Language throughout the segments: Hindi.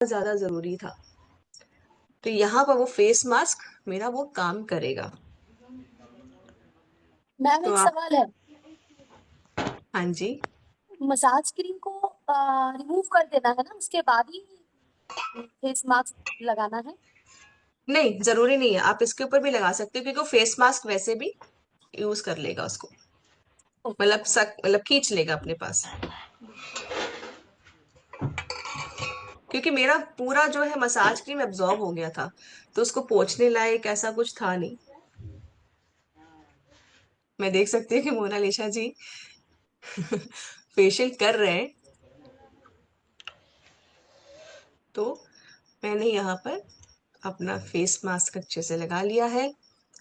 ज्यादा जरूरी था। तो यहाँ पर वो फेस मास्क मेरा वो काम करेगा। मैम तो एक आप, सवाल है। हाँ जी। मसाज क्रीम को रिमूव कर देना है ना, उसके बाद ही फेस मास्क लगाना है? नहीं, जरूरी नहीं है, आप इसके ऊपर भी लगा सकते हो क्योंकि वो फेस मास्क वैसे भी यूज कर लेगा उसको। ओके। मतलब खींच लेगा अपने पास। क्योंकि मेरा पूरा जो है मसाज क्रीम एब्जॉर्ब हो गया था, तो उसको पोंछने लायक ऐसा कुछ था नहीं। मैं देख सकती हूँ कि मोनालिसा जी फेशियल कर रहे हैं। तो मैंने यहाँ पर अपना फेस मास्क अच्छे से लगा लिया है।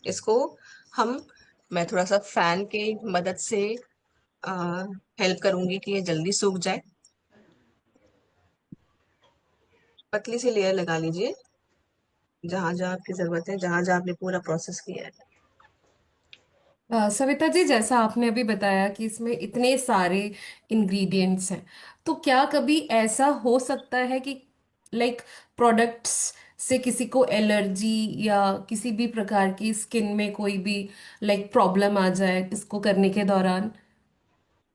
इसको हम, मैं थोड़ा सा फैन के मदद से हेल्प करूंगी कि ये जल्दी सूख जाए। पतली सी लेयर लगा लीजिए, जहां जहां आपकी जरूरत है, जहां जहां आपने पूरा प्रोसेस किया है। सविता जी, जैसा आपने अभी बताया कि इसमें इतने सारे इंग्रेडिएंट्स हैं, तो क्या कभी ऐसा हो सकता है कि लाइक प्रोडक्ट्स से किसी को एलर्जी या किसी भी प्रकार की स्किन में कोई भी लाइक प्रॉब्लम आ जाए इसको करने के दौरान?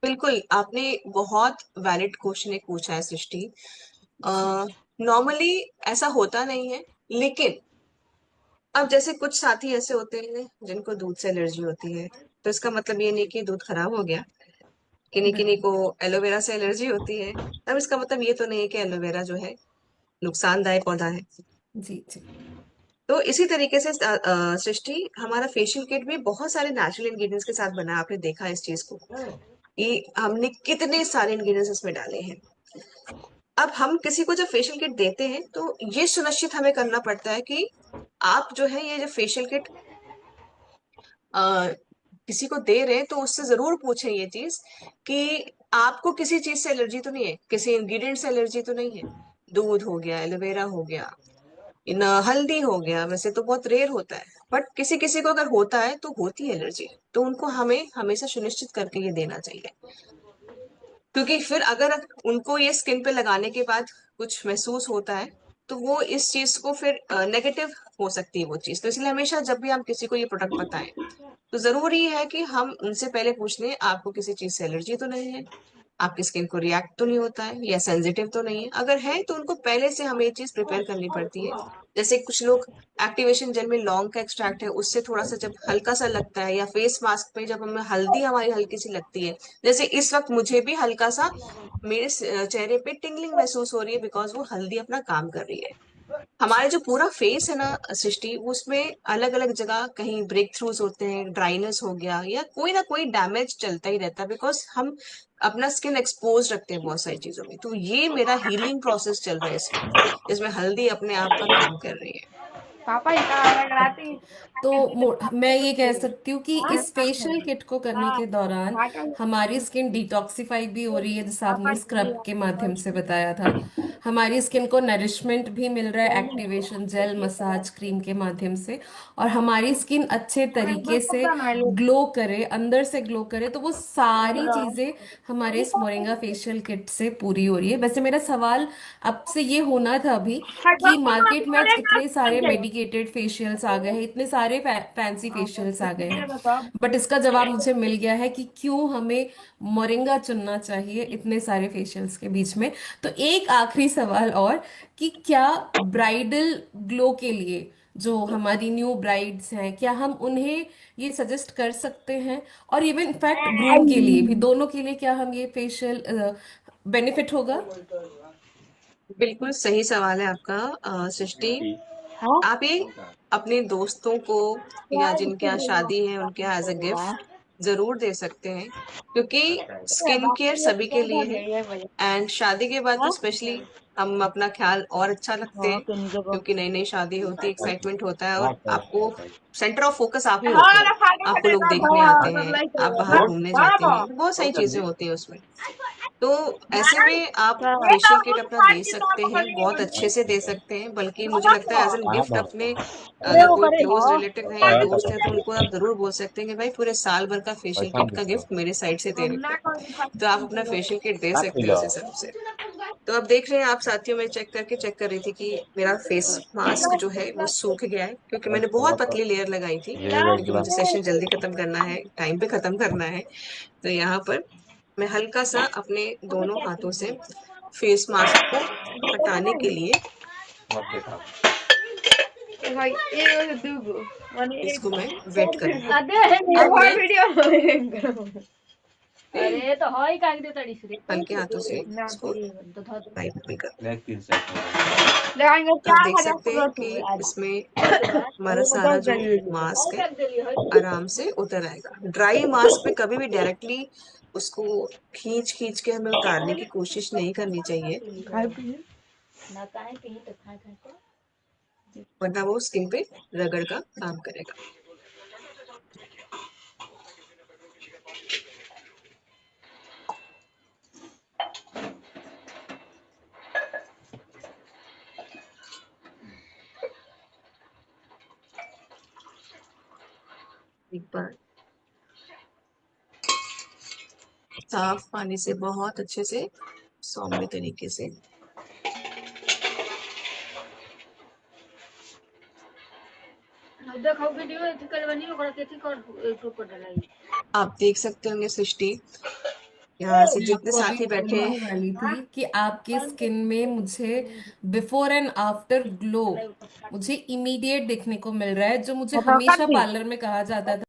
बिल्कुल, आपने बहुत वैलिड क्वेश्चन एक पूछा है सृष्टि। नॉर्मली ऐसा होता नहीं है, लेकिन अब जैसे कुछ साथी ऐसे होते हैं जिनको दूध से एलर्जी होती है, तो इसका मतलब ये नहीं कि दूध खराब हो गया। किन्हीं किन्हीं बिल्कुल। को एलोवेरा से एलर्जी होती है, तब इसका मतलब ये तो नहीं है कि एलोवेरा जो है नुकसानदायक पौधा है। जी जी। तो इसी तरीके से सृष्टि, हमारा फेशियल किट भी बहुत सारे नेचुरल इंग्रेडिएंट्स के साथ बना है। आपने देखा है इस चीज को कि हमने कितने सारे इंग्रेडिएंट्स इसमें डाले हैं। अब हम किसी को जब फेशियल किट देते हैं तो ये सुनिश्चित हमें करना पड़ता है कि आप जो है ये जो फेशियल किट किसी को दे रहे हैं तो उससे जरूर पूछें ये चीज कि आपको किसी चीज से एलर्जी तो नहीं है, किसी इंग्रेडिएंट से एलर्जी तो नहीं है। दूध हो गया, एलोवेरा हो गया, इन हल्दी हो गया, वैसे तो बहुत रेयर होता है, बट किसी किसी को अगर होता है तो होती है एलर्जी, तो उनको हमें हमेशा सुनिश्चित करके ये देना चाहिए। क्योंकि फिर अगर उनको ये स्किन पे लगाने के बाद कुछ महसूस होता है तो वो इस चीज को फिर नेगेटिव हो सकती है वो चीज। तो इसलिए हमेशा जब भी हम किसी को ये प्रोडक्ट बताएं तो जरूरी है कि हम उनसे पहले पूछ लें आपको किसी चीज से एलर्जी तो नहीं है, आपकी स्किन को रिएक्ट तो नहीं होता है, या सेंसिटिव तो नहीं है। अगर है तो उनको पहले से हमें ये चीज प्रिपेयर करनी पड़ती है। जैसे कुछ लोग एक्टिवेशन जेल में लौंग का एक्सट्रैक्ट है उससे थोड़ा सा जब हल्का सा लगता है, या फेस मास्क पे जब हमें हल्दी हमारी हल्की सी लगती है, जैसे इस वक्त मुझे भी हल्का सा मेरे चेहरे पे टिंगलिंग महसूस हो रही है, बिकॉज वो हल्दी अपना काम कर रही है। हमारे जो पूरा फेस है ना सृष्टि, उसमें अलग अलग जगह कहीं ब्रेक थ्रूज होते हैं, ड्राइनेस हो गया या कोई ना कोई डैमेज चलता ही रहता है, बिकॉज हम अपना स्किन एक्सपोज रखते हैं बहुत सारी चीजों में। तो ये मेरा हीलिंग प्रोसेस चल रहा है इस वक्त, इसमें हल्दी अपने आप का काम कर रही है। पापा इतना लगाती ओके। तो मैं ये कह सकती हूँ कि इस फेशियल किट को करने के दौरान हमारी स्किन डिटॉक्सिफाई भी हो रही है, जैसे आपने स्क्रब के माध्यम से बताया था। हमारी स्किन को नरिशमेंट भी मिल रहा है एक्टिवेशन जेल मसाज क्रीम के माध्यम से, और हमारी स्किन अच्छे तरीके से ग्लो करे, अंदर से ग्लो करे, तो वो सारी चीजें हमारे इस मोरिंगा फेशियल किट से पूरी हो रही है। वैसे मेरा सवाल आपसे ये होना था अभी कि मार्केट में आज इतने सारे मेडिकेटेड फेशियल्स आ गए हैं, इतने सारे फैंसी फेशियल्स आ गए हैं, बट इसका जवाब मुझे मिल गया है कि क्यों हमें मोरिंगा चुनना चाहिए इतने सारे फेशियल्स के बीच में। तो एक आखिरी सवाल और, कि क्या ब्राइडल ग्लो के लिए जो हमारी न्यू ब्राइड्स हैं, क्या हम उन्हें ये सजेस्ट कर सकते हैं, और इवन इनफैक्ट ग्रूम के लिए भी, दोनों के लिए क्या हम ये फेशियल बेनिफिट होगा? बिल्कुल सही सवाल है आपका सृष्टि। आप ये अपने दोस्तों को या जिनके यहाँ शादी है उनके यहाँ एज अ गिफ्ट जरूर दे सकते हैं, क्योंकि स्किन केयर सभी के लिए है। एंड शादी के बाद तो स्पेशली हम अपना ख्याल और अच्छा रखते हैं, क्योंकि नई नई शादी होती है, एक्साइटमेंट होता है, और आपको सेंटर ऑफ फोकस आप ही होते हैं। आपको लोग देखने आते हैं, आप बाहर घूमने जाते हैं, बहुत सारी चीजें होती हैं उसमें। तो ऐसे में आप फेशियल किट अपना दे सकते हैं, बहुत अच्छे से दे सकते हैं, बल्कि मुझे लगता है एज एन गिफ्ट अपने, अगर कोई क्लोज रिलेटिव है या दोस्त है तो उनको आप जरूर बोल सकते हैं कि भाई पूरे साल भर का फेशियल किट का गिफ्ट मेरे साइड से दे रहे हो, तो आप अपना फेशियल किट दे सकते हैं उस हिसाब से। तो अब देख रहे हैं आप साथियों, में चेक कर रही थी कि मेरा फेस मास्क जो है वो सूख गया है, क्योंकि मैंने बहुत पतली लेयर लगाई थी, क्योंकि मुझे सेशन जल्दी खत्म करना है, टाइम पे खत्म करना है। तो यहाँ पर मैं हल्का सा अपने दोनों हाथों से फेस मास्क को हटाने के लिए भाई ये दुगो माने इसको मैं वेट करूँ। अरे अब मैं वीडियो अरे तो हई काग दे तड़ी से हल्के हाथों से ना इसको तो ध टाइट भी कर। लगाएंगे आप देख 4000 सकते हैं प्लॉट कि हुए आज इसमें हमारा अरे सारा बताओ जो जल्दी मास्क है काग देली हई आराम से उतर आएगा। ड्राई मास्क पे कभी भी डायरेक्टली उसको खींच खींच के हमें उतारने की कोशिश नहीं करनी चाहिए, खाए पिए ना काहे पी तो खा खा के वरना वो स्किन पे रगड़ का काम करेगा। एक बार साफ पानी से बहुत अच्छे से सौम्य तरीके से देखो वीडियो एथी करवनी ओकरा केथी कर यूट्यूब पर डालाई आप देख सकते होंगे सृष्टि, यहाँ से मैं जितने आपको अभी साथी बैठे बोलने हैं, ही वाली थी कि आपकी स्किन में मुझे बिफोर एंड आफ्टर ग्लो मुझे इमीडिएट देखने को मिल रहा है, जो मुझे बताओ हमेशा कर दी पार्लर में कहा जाता था